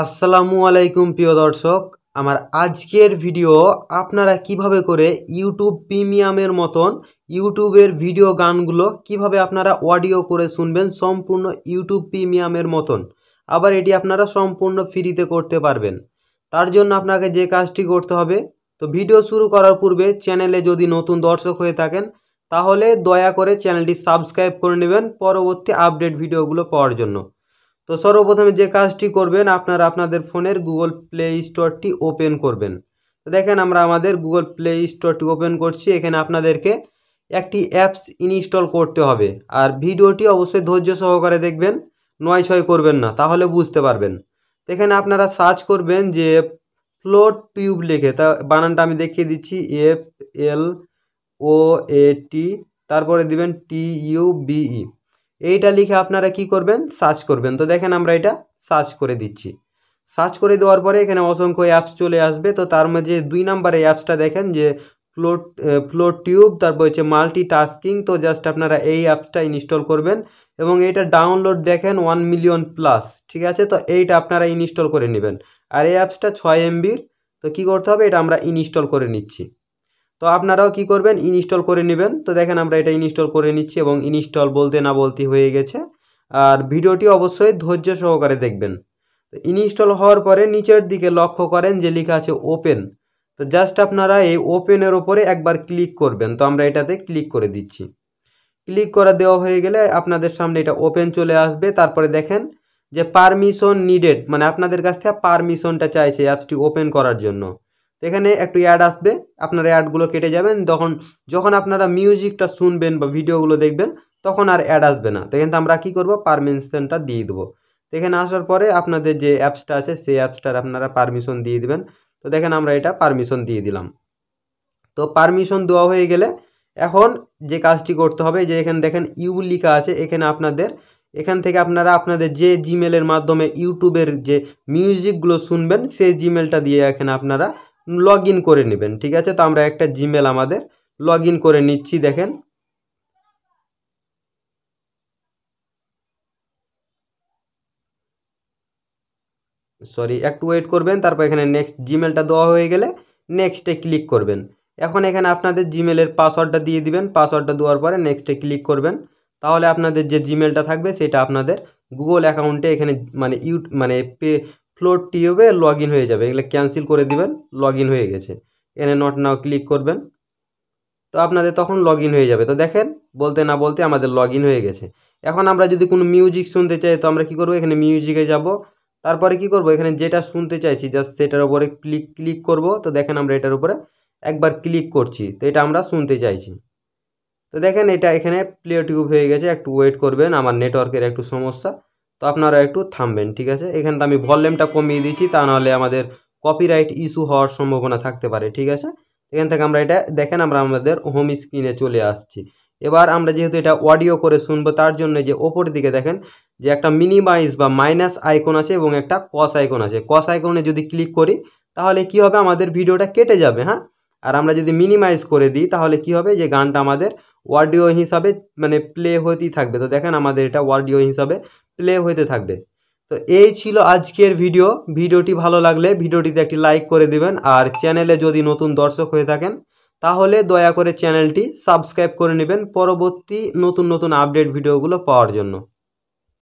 আসসালামু আলাইকুম প্রিয় দর্শক, আমার আজকের ভিডিও আপনারা কিভাবে করে ইউটিউব প্রিমিয়ামের মতন ইউটিউবের ভিডিও গানগুলো কিভাবে আপনারা অডিও করে শুনবেন সম্পূর্ণ ইউটিউব প্রিমিয়ামের মতন। আবার এটি আপনারা সম্পূর্ণ ফ্রিতে করতে পারবেন। তার জন্য আপনাকে যে কাজটি করতে হবে, তো ভিডিও শুরু করার পূর্বে চ্যানেলে যদি নতুন দর্শক হয়ে থাকেন তাহলে দয়া করে চ্যানেলটি সাবস্ক্রাইব করে নেবেন পরবর্তী আপডেট ভিডিওগুলো পাওয়ার জন্য। তো সর্বপ্রথমে যে কাজটি করবেন, আপনারা আপনাদের ফোনের গুগল প্লে স্টোরটি ওপেন করবেন। তো দেখেন আমরা আমাদের গুগল প্লে স্টোরটি ওপেন করছি। এখানে আপনাদেরকে একটি অ্যাপস ইনস্টল করতে হবে, আর ভিডিওটি অবশ্যই ধৈর্য সহকারে দেখবেন, নয় ছয় করবেন না, তাহলে বুঝতে পারবেন। তো এখানে আপনারা সার্চ করবেন যে ফ্লোট টিউব লিখে, তা বানানটা আমি দেখিয়ে দিচ্ছি, FLOAT, তারপরে দিবেন TUBE। এইটা লিখে আপনারা কি করবেন, সার্চ করবেন। তো দেখেন আমরা এটা সার্চ করে দিচ্ছি। সার্চ করে দেওয়ার পরে এখানে অসংখ্য অ্যাপস চলে আসবে। তো তার মধ্যে 2 নম্বরে অ্যাপসটা দেখেন যে ফ্লোট টিউব, তারপর হচ্ছে মাল্টিটাস্কিং। তো জাস্ট আপনারা এই অ্যাপসটা ইনস্টল করবেন এবং এটা ডাউনলোড দেখেন 1 মিলিয়ন প্লাস, ঠিক আছে। তো এইটা আপনারা ইনস্টল করে নেবেন, আর এই অ্যাপসটা 6 MBর। তো কি করতে হবে, এটা আমরা ইনস্টল করে নিচ্ছি। তো আপনারাও কি করবেন, ইনস্টল করে নেবেন। তো দেখেন আমরা এটা ইনস্টল করে নিচ্ছি এবং ইনস্টল বলতে না বলতে হয়ে গেছে। আর ভিডিওটি অবশ্যই ধৈর্য সহকারে দেখবেন। তো ইনস্টল হওয়ার পরে নিচের দিকে লক্ষ্য করেন যে লেখা আছে ওপেন। তো জাস্ট আপনারা এই ওপেনের ওপরে একবার ক্লিক করবেন। তো আমরা এটাতে ক্লিক করে দিচ্ছি। ক্লিক করা দেওয়া হয়ে গেলে আপনাদের সামনে এটা ওপেন চলে আসবে। তারপরে দেখেন যে পারমিশন নিডেড, মানে আপনাদের কাছ থেকে পারমিশনটা চাইছে অ্যাপসটি ওপেন করার জন্য। তো এখানে একটু অ্যাড আসবে, আপনারা অ্যাডগুলো কেটে যাবেন। যখন আপনারা মিউজিকটা শুনবেন বা ভিডিওগুলো দেখবেন তখন আর অ্যাড আসবে না। তো এখানে আমরা কী করবো, পারমিশনটা দিয়ে দেবো। তো এখানে আসার পরে আপনাদের যে অ্যাপসটা আছে সেই অ্যাপসটার আপনারা পারমিশন দিয়ে দিবেন। তো দেখেন আমরা এটা পারমিশন দিয়ে দিলাম। তো পারমিশন দেওয়া হয়ে গেলে এখন যে কাজটি করতে হবে, যে এখানে দেখেন ইউ লেখা আছে, এখান থেকে আপনারা আপনাদের যে জিমেলের মাধ্যমে ইউটিউবের যে মিউজিকগুলো শুনবেন সেই জিমেলটা দিয়ে এখানে আপনারা লগ ইন করে নেবেন, ঠিক আছে। তো আমরা একটা জিমেল আমাদের লগ ইন করে নিচ্ছি। দেখেন একটু ওয়েট করবেন। তারপর এখানে নেক্সট জিমেলটা দেওয়া হয়ে গেলে নেক্সটে ক্লিক করবেন। এখন এখানে আপনাদের জিমেলের পাসওয়ার্ডটা দিয়ে দিবেন। পাসওয়ার্ডটা দেওয়ার পরে নেক্সটে ক্লিক করবেন। তাহলে আপনাদের যে জিমেলটা থাকবে সেটা আপনাদের গুগল অ্যাকাউন্টে এখানে মানে ফ্লোট টিউবে লগ ইন হয়ে যাবে। এগুলো ক্যান্সেল করে দিবেন, লগ ইন হয়ে গেছে। এখানে নট নাও ক্লিক করবেন। তো আপনাদের তখন লগ ইন হয়ে যাবে। তো দেখেন বলতে না বলতে আমাদের লগ ইন হয়ে গেছে। এখন আমরা যদি কোনো মিউজিক শুনতে চাই তো আমরা কী করবো, এখানে মিউজিকে যাব। তারপরে কি করব, এখানে যেটা শুনতে চাইছি জাস্ট সেটার উপরে ক্লিক করব। তো দেখেন আমরা এটার উপরে একবার ক্লিক করছি, তো এটা আমরা শুনতে চাইছি। তো দেখেন এটা এখানে প্লে টিউব হয়ে গেছে। একটু ওয়েট করবেন, আমার নেটওয়ার্কের একটু সমস্যা, তো আপনারা একটু থামবেন, ঠিক আছে। এখানে তো আমি ভলিউমটা কমিয়ে দিচ্ছি, তা নাহলে আমাদের কপিরাইট ইস্যু হওয়ার সম্ভাবনা থাকতে পারে, ঠিক আছে। এখান থেকে আমরা এটা দেখেন আমরা আমাদের হোম স্ক্রিনে চলে আসছি। এবার আমরা যেহেতু এটা অডিও করে শুনবো তার জন্য যে ওপর দিকে দেখেন যে একটা মিনিমাইজ বা মাইনাস আইকন আছে এবং একটা কস আইকন আছে। কস আইকনে যদি ক্লিক করি তাহলে কি হবে, আমাদের ভিডিওটা কেটে যাবে, হ্যাঁ। আর আমরা যদি মিনিমাইজ করে দিই তাহলে কি হবে, যে গানটা আমাদের অডিও হিসাবে মানে প্লে হতেই থাকবে। তো দেখেন আমাদের এটা অডিও হিসাবে প্লে হতে থাকবে। তো এই ছিল আজকের ভিডিওটি ভালো লাগলে ভিডিওটিতে একটি লাইক করে দিবেন, আর চ্যানেলে যদি নতুন দর্শক হয়ে থাকেন তাহলে দয়া করে চ্যানেলটি সাবস্ক্রাইব করে নেবেন পরবর্তী নতুন আপডেট ভিডিওগুলো পাওয়ার জন্য।